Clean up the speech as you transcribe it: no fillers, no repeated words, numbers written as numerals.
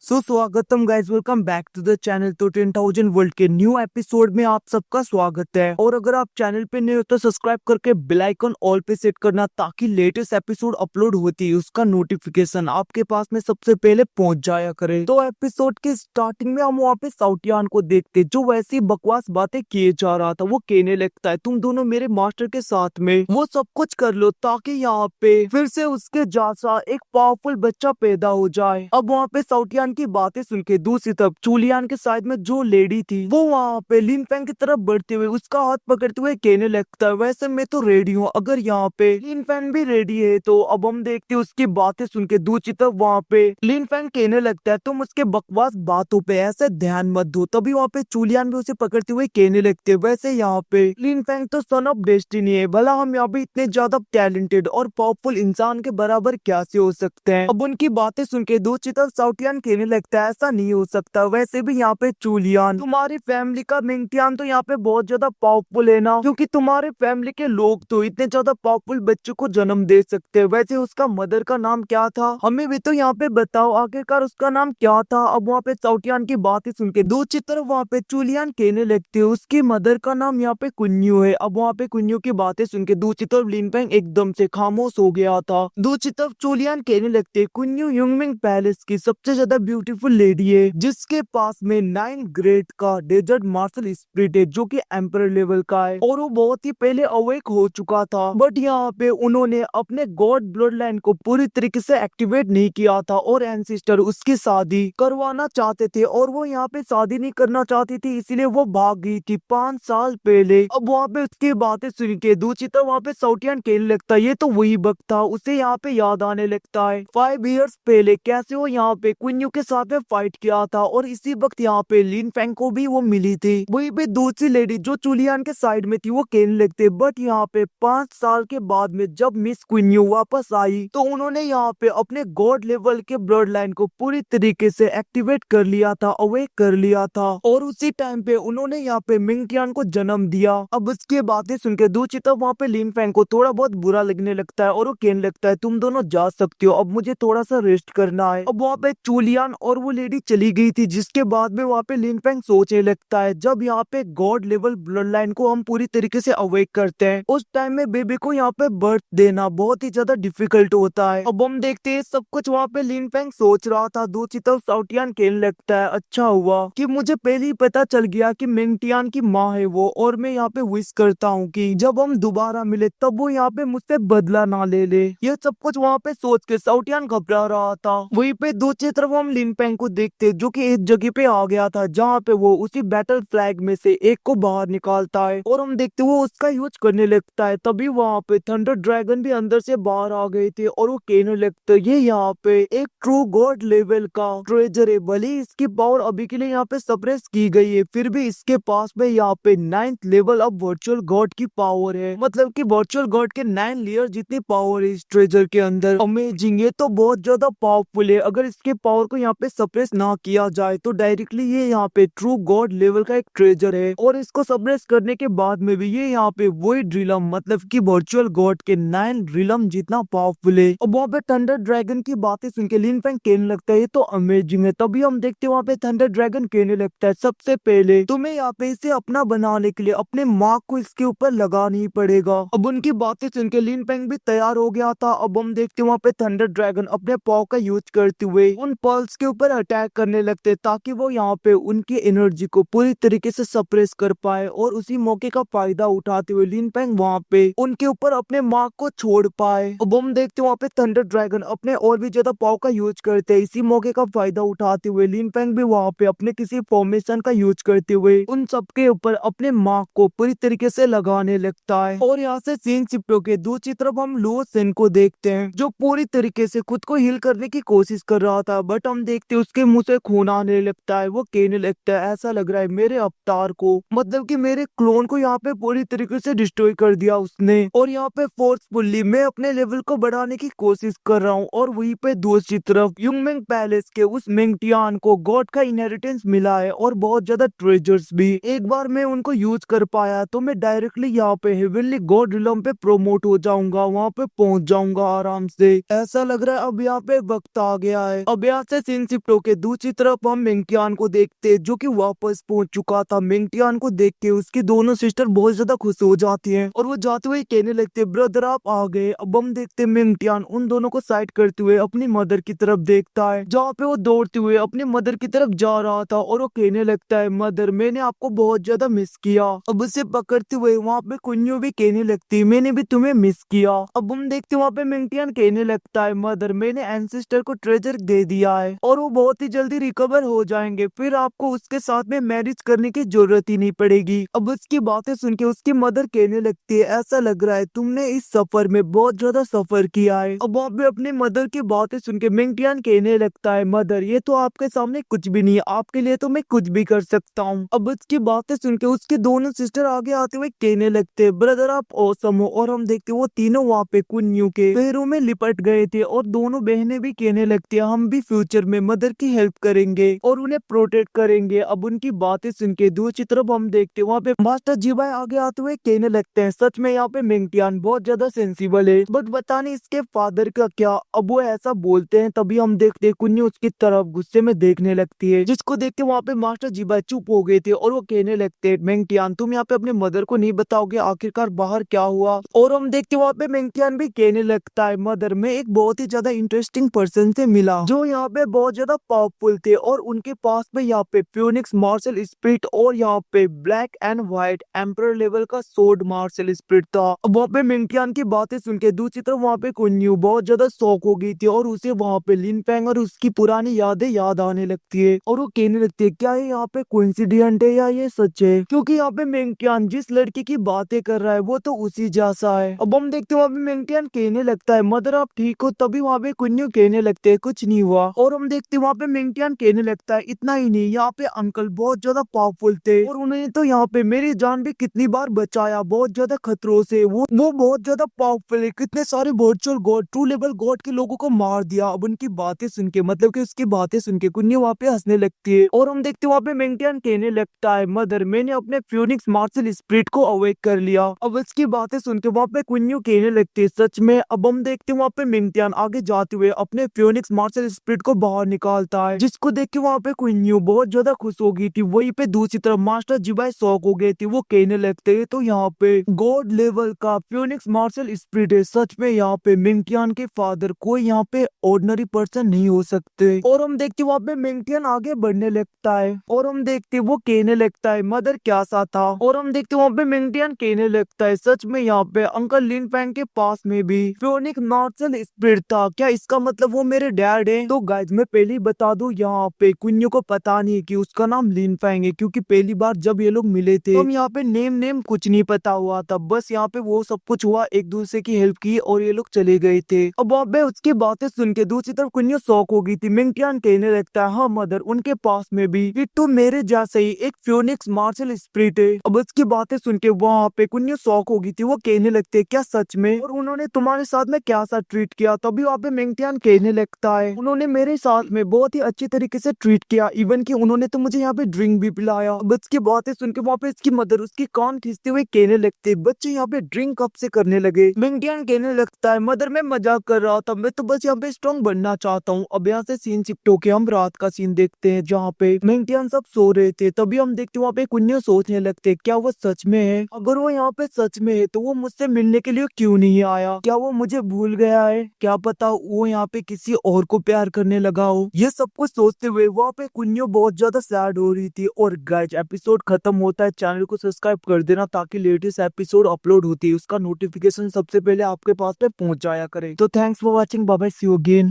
स्वागतम guys, welcome back to the channel. तो 10,000 world के न्यू एपिसोड में आप सबका स्वागत है। और अगर आप चैनल पे नए हो तो सब्सक्राइब करके बेल आइकन ऑल पे सेट करना, ताकि लेटेस्ट एपिसोड अपलोड होती है उसका नोटिफिकेशन आपके पास में सबसे पहले पहुंच जाया करे। तो एपिसोड के स्टार्टिंग में हम वहाँ पे साउटियान को देखते, जो वैसी बकवास बातें किए जा रहा था। वो कहने लगता है, तुम दोनों मेरे मास्टर के साथ में वो सब कुछ कर लो ताकि यहाँ पे फिर से उसके जैसा एक पावरफुल बच्चा पैदा हो जाए। अब वहाँ पे साउटियान की बातें सुन के दूसरी तरफ चूलियान के साइड में जो लेडी थी, वो वहाँ पे लिन फैंग की तरफ बढ़ते हुए उसका हाथ पकड़ते हुए कहने लगता है, वैसे मैं तो रेडी हूँ, अगर यहाँ पे लिन फैंग भी रेडी है तो। अब हम देखते हैं उसकी बातें सुन के दूसरी तरफ वहाँ पे लिन फैंग कहने लगता है, तुम उसके बकवास बातों पे ऐसे ध्यान मत दो। तभी वहाँ पे चूलियान भी उसे पकड़ते हुए कहने लगते, वैसे यहाँ पे लिन फैंग तो सन ऑफ डेस्टिनी है, भला हम यहाँ पे इतने ज्यादा टैलेंटेड और पावरफुल इंसान के बराबर कैसे हो सकते हैं। अब उनकी बातें सुन के दूसरी तरफ साउटियान कहने लगता है, ऐसा नहीं हो सकता, वैसे भी यहाँ पे चूलियान तुम्हारी फैमिली का मिंगटियान तो यहाँ पे बहुत ज्यादा पावरफुल है ना, क्योंकि तुम्हारे फैमिली के लोग तो इतने ज्यादा पावरफुल बच्चों को जन्म दे सकते हैं। वैसे उसका मदर का नाम क्या था, हमें भी तो यहाँ पे बताओ, आखिरकार उसका नाम क्या था। अब वहाँ पे साउटियान की बातें सुन के दूसरी तरफ वहाँ पे चूलियान कहने लगते है, उसकी मदर का नाम यहाँ पे कुन्यू है। अब वहाँ पे कुन्यू की बातें सुन के दूसरी तरफ लिन फैंग एकदम से खामोश हो गया था। दूसरी तरफ चूलियान कहने लगते, कुन्यू युंगमिंग पैलेस की सबसे ज्यादा ब्यूटीफुल लेडी है, जिसके पास में 9 ग्रेड का डेजर्ट मार्शल स्पिरिट है, जो कि एम्पर लेवल का है, और वो बहुत ही पहले अवेक हो चुका था। बट यहाँ पे उन्होंने अपने गॉड ब्लड लाइन को पूरी तरीके से एक्टिवेट नहीं किया था, और एंसिस्टर उसकी शादी करवाना चाहते थे, और वो यहाँ पे शादी नहीं करना चाहती थी, इसीलिए वो भाग गई थी 5 साल पहले। अब वहाँ पे उसकी बातें सुन के दूसरी तरफ वहाँ पे साउटियान कहने लगता है, ये तो वही वक्त था। उसे यहाँ पे याद आने लगता है 5 इयर्स पहले कैसे वो यहाँ पे कुन्यू के साथ में फाइट किया था, और इसी वक्त यहाँ पे लिन फैंग को भी वो मिली थी। वही पे दूसरी लेडी जो चूलियान के साइड में थी वो कहने लगते, बट यहाँ पे 5 साल के बाद में जब मिस कुन्यू वापस आई तो उन्होंने यहाँ पे अपने गॉड लेवल के ब्लड लाइन को पूरी तरीके से एक्टिवेट कर लिया था, अवेक कर लिया था, और उसी टाइम पे उन्होंने यहाँ पे मिंगटियान को जन्म दिया। अब उसकी बातें सुन के दूसरी तरफ वहाँ पे लिन फैंग को थोड़ा बहुत बुरा लगने लगता है, और वो कहने लगता है, तुम दोनों जा सकते हो, अब मुझे थोड़ा सा रेस्ट करना है। अब वहाँ पे चूलियान और वो लेडी चली गई थी, जिसके बाद में वहाँ पे लिन फैंग सोचने लगता है, जब यहाँ पे गॉड लेवल ब्लड लाइन को हम पूरी तरीके से अवेक करते हैं, उस टाइम में बेबी को यहाँ पे बर्थ देना बहुत ही ज्यादा डिफिकल्ट होता है। अब हम देखते हैं सब कुछ वहाँ पे लिन फैंग सोच रहा था। दूसरी तरफ साउटियान कहने लगता है, अच्छा हुआ कि मुझे पहले ही पता चल गया कि मिंगटियान की माँ है वो, और मैं यहाँ पे विश करता हूँ कि जब हम दोबारा मिले तब वो यहाँ पे मुझसे बदला ना ले ले। ये सब कुछ वहाँ पे सोच के साउटियान घबरा रहा था। वहीं पे दूसरी तरफ हम लिन फैंग को देखते, जो कि एक जगह पे आ गया था, जहाँ पे वो उसी बैटल फ्लैग में से एक को बाहर निकालता है, और हम देखते वो उसका यूज करने लगता है। तभी वहाँ पे थंडर ड्रैगन भी अंदर से बाहर आ गए थे, और वो कहने लगता है, ये यहाँ पे एक ट्रू गॉड लेवल का ट्रेजर है, भले इसकी पावर अभी के लिए यहाँ पे सप्रेस की गई है, फिर भी इसके पास में यहाँ पे 9th level of virtual God की पावर है, मतलब कि वर्चुअल गॉड के 9 लेयर जितनी पावर है इस ट्रेजर के अंदर। अमेजिंग, ये तो बहुत ज्यादा पावरफुल है। अगर इसके पावर को यहाँ पे सप्रेस ना किया जाए तो डायरेक्टली ये यहाँ पे ट्रू गॉड लेवल का एक ट्रेजर है, और इसको सप्रेस करने के बाद में भी ये यहाँ पे वही ड्रिलम, मतलब कि वर्चुअल गॉड के 9 ड्रिलम जितना पावरफुल है। और वहाँ पे थंडर ड्रैगन की बातें सुन के लिन फैंग कहने लगता है, ये तो अमेजिंग है। तभी हम देखते हैं वहाँ पे थंडर ड्रैगन कहने लगता है, सबसे पहले तुम्हें यहाँ पे इसे अपना बनाने के लिए अपने मार्क को इसके ऊपर लगाना ही पड़ेगा। अब उनकी बातें सुन के लिन फैंग भी तैयार हो गया था। अब हम देखते हैं वहाँ पे थंडर ड्रैगन अपने पाव का यूज करते हुए उन पल्स के ऊपर अटैक करने लगते, ताकि वो यहाँ पे उनकी एनर्जी को पूरी तरीके से सप्रेस कर पाए, और उसी मौके का फायदा उठाते हुए लिन फैंग वहाँ पे उनके ऊपर अपने मार्क को छोड़ पाए। अब हम देखते हैं वहाँ पे थंडर ड्रैगन अपने और भी ज्यादा पाव का यूज करते हैं। इसी मौके का फायदा उठाते हुए लिन फैंग भी वहाँ पे अपने किसी फॉर्मेशन का यूज करते हुए उन सबके ऊपर अपने मार्क को पूरी तरीके से लगाने लगता है। और यहाँ से सीन शिफ्ट होके दूसरी तरफ हम लो सेन को देखते हैं, जो पूरी तरीके से खुद को हील करने की कोशिश कर रहा था, बट हम देखते हैं उसके मुंह से खून आने लगता है। वो कहने लगता है, ऐसा लग रहा है मेरे अवतार को, मतलब कि मेरे क्लोन को यहाँ पे पूरी तरीके से डिस्ट्रॉय कर दिया उसने, और यहाँ पे फोर्सफुली मैं अपने लेवल को बढ़ाने की कोशिश कर रहा हूँ। और वहीं पे दूसरी तरफ युंगमिंग पैलेस के उस मिंगटियान को गॉड का इनहेरिटेंस मिला है, और बहुत ज्यादा ट्रेजर्स भी। एक बार मैं उनको यूज कर पाया तो मैं डायरेक्टली यहाँ पे हेवनली गॉड रिलम पे प्रोमोट हो जाऊंगा, वहाँ पे पहुंच जाऊंगा आराम से। ऐसा लग रहा है अब यहाँ पे वक्त आ गया है। अब यहाँ से सीन सीन शिफ्ट होके दूसरी तरफ हम मिंगटियान को देखते जो कि वापस पहुंच चुका था। मिंगटियान को देख के उसकी दोनों सिस्टर बहुत ज्यादा खुश हो जाती हैं और वो जाते हुए कहने लगते ब्रदर आप आ गए। अब हम देखते मिंगटियान उन दोनों को साइड करते हुए अपनी मदर की तरफ देखता है जहाँ पे वो दौड़ते हुए अपनी मदर की तरफ जा रहा था और वो कहने लगता है मदर मैंने आपको बहुत ज्यादा मिस किया। अब उसे पकड़ते हुए वहाँ पे कुन्नू भी कहने लगती मैंने भी तुम्हें मिस किया। अब हम देखते वहाँ पे मिंगटियान कहने लगता है मदर मैंने एंसेस्टर को ट्रेजर दे दिया है और वो बहुत ही जल्दी रिकवर हो जाएंगे, फिर आपको उसके साथ में मैरिज करने की जरूरत ही नहीं पड़ेगी। अब उसकी बातें सुन के उसकी मदर कहने लगती है ऐसा लग रहा है तुमने इस सफर में बहुत ज्यादा सफर किया है। अब वहाँ पे अपनी मदर की बातें सुन के मिंगटियान कहने लगता है मदर ये तो आपके सामने कुछ भी नहीं है, आपके लिए तो मैं कुछ भी कर सकता हूँ। अब उसकी बातें सुन के उसके दोनों सिस्टर आगे आते हुए कहने लगते ब्रदर आप औसम हो। और हम देखते वो तीनों वहाँ पे कुन्नू के पैरों में लिपट गए थे और दोनों बहनें भी कहने लगती है हम भी फ्यूचर में मदर की हेल्प करेंगे और उन्हें प्रोटेक्ट करेंगे। अब उनकी बातें सुन के दूसरी तरफ हम देखते वहाँ पे मास्टर जीबाई आगे आते हुए कहने लगते हैं सच में यहाँ पे मिंगटियान बहुत ज्यादा सेंसिबल है, बट पता नहीं इसके फादर का क्या। अब वो ऐसा बोलते हैं तभी हम देखते कुन्नू उसकी तरफ गुस्से में देखने लगती है जिसको देख के वहाँ पे मास्टर जीबाई चुप हो गए थे और वो कहने लगते मिंगटियान तुम यहाँ पे अपने मदर को नहीं बताओगे आखिरकार बाहर क्या हुआ। और हम देखते वहाँ पे मिंगटियान भी कहने लगता है मदर मैं एक बहुत ही ज्यादा इंटरेस्टिंग पर्सन से मिला जो यहाँ पे बहुत ज्यादा पावरफुल थे और उनके पास में यहाँ पे फ्यूनिक्स मार्शल स्पिरिट और यहाँ पे black and white emperor level का सोर्ड मार्शल स्पिरिट था। अब वहाँ पे मिंगटियान की बातें सुन के दूसरी तरफ वहाँ पे कुन्नू बहुत ज्यादा शौक हो गई थी और उसे वहाँ पे लिन फेंग और उसकी पुरानी यादें याद आने लगती है और वो कहने लगती है क्या ये यहाँ पे कोइंसिडेंट है या ये सच है, क्योंकि यहाँ पे मिंगटियान जिस लड़की की बातें कर रहा है वो तो उसी जैसा है। अब हम देखते वहाँ पे मिंगटियान कहने लगता है मदर आप ठीक हो, तभी वहाँ पे कुन्नू कहने लगते हैं कुछ नहीं हुआ। और हम देखते वहाँ पे मिंगटियान कहने लगता है इतना ही नहीं यहाँ पे अंकल बहुत ज्यादा पावरफुल थे और उन्होंने तो यहाँ पे मेरी जान भी कितनी बार बचाया बहुत ज्यादा खतरों से। वो बहुत ज्यादा पावरफुल है, कितने सारे virtual God true level God के लोगों को मार दिया। अब उनकी बातें सुन के मतलब कि उसकी बातें सुन के कुन्नू वहाँ पे हंसने लगती है और हम देखते वहाँ पे मिंगटियान कहने लगता है मदर मैंने अपने फ्यूनिक्स मार्शल स्पिरिट को अवेक कर लिया। अब उसकी बातें सुन के वहाँ पे कुन्नू कहने लगती है सच में। अब हम देखते वहाँ पे मिंगटियान आगे जाते हुए अपने फ्यूनिक्स मार्शल स्पिरिट को बाहर निकालता है जिसको देख के वहाँ पे कुन्नू बहुत ज्यादा खुश हो गई थी। वहीं पे दूसरी तरफ मास्टर जीबाई शॉक हो गए थे, वो कहने लगते हैं तो यहाँ पे गॉड लेवल का फ्यूनिक्स मार्शल स्पिरिट है, सच में यहाँ पे मिंगटियान के फादर कोई यहाँ पे ऑर्डिनरी पर्सन नहीं हो सकते। और हम देखते वहाँ पे मिंगटियान आगे बढ़ने लगता है और हम देखते वो कहने लगता है मदर क्या सा था। और हम देखते वहाँ पे मिंगटियान कहने लगता है सच में यहाँ पे अंकल लिन फैंग के पास में भी फ्यूनिक्स मार्शल स्पिरिट था, क्या इसका मतलब वो मेरे डैड है। तो गाइज मैं पहले ही बता दूं यहाँ पे कुन्नू को पता नहीं कि उसका नाम लिन फैंग है, क्योंकि पहली बार जब ये लोग मिले थे तो हम यहाँ पे नेम कुछ नहीं पता हुआ था, बस यहाँ पे वो सब कुछ हुआ एक दूसरे की हेल्प की और ये लोग चले गए थे। अब वहाँ पे उसकी बातें सुन के दूसरी तरफ कुन्नू शौक हो गई थी। मिंगटियान कहने लगता है हाँ मदर उनके पास में भी तो मेरे जैसे ही एक फ्यूनिक्स मार्शल स्पिरिट है। अब उसकी बातें सुन के वहाँ पे कुन्नू शौक हो गई थी, वो कहने लगते क्या सच में, और उन्होंने तुम्हारे साथ में क्या सा ट्रीट किया। तभी वहाँ पे मिंगटियान कहने लगता है उन्होंने मेरे साथ में बहुत ही अच्छी तरीके से ट्रीट किया, इवन कि उन्होंने तो मुझे यहाँ पे ड्रिंक भी पिलाया। अब उसकी बातें सुन के वहाँ पे इसकी मदर उसकी कान खींचते हुए कहने लगते बच्चे यहाँ पे ड्रिंक कब से करने लगे। मिंगटियान कहने लगता है मदर मैं मजाक कर रहा था, मैं तो बस यहाँ पे स्ट्रॉन्ग बनना चाहता हूँ। अब यहाँ से सीन शिफ्ट होके हम रात का सीन देखते हैं जहाँ पे मिंगटियान सब सो रहे थे। तभी हम देखते वहाँ पे कुन्नू सोचने लगते क्या वो सच में है, अगर वो यहाँ पे सच में है तो वो मुझसे मिलने के लिए क्यों नहीं आया, क्या वो मुझे भूल गया है, क्या पता वो यहाँ पे किसी और को प्यार करने लगा हो। ये सब कुछ सोचते हुए वहाँ पे कुन्नू बहुत ज्यादा सैड हो रही थी। और गाइस एपिसोड खत्म होता है, चैनल को सब्सक्राइब कर देना ताकि लेटेस्ट एपिसोड अपलोड होती है उसका नोटिफिकेशन सबसे पहले आपके पास पे पहुंच जाया करे। तो thanks for watching, bye bye, see you again.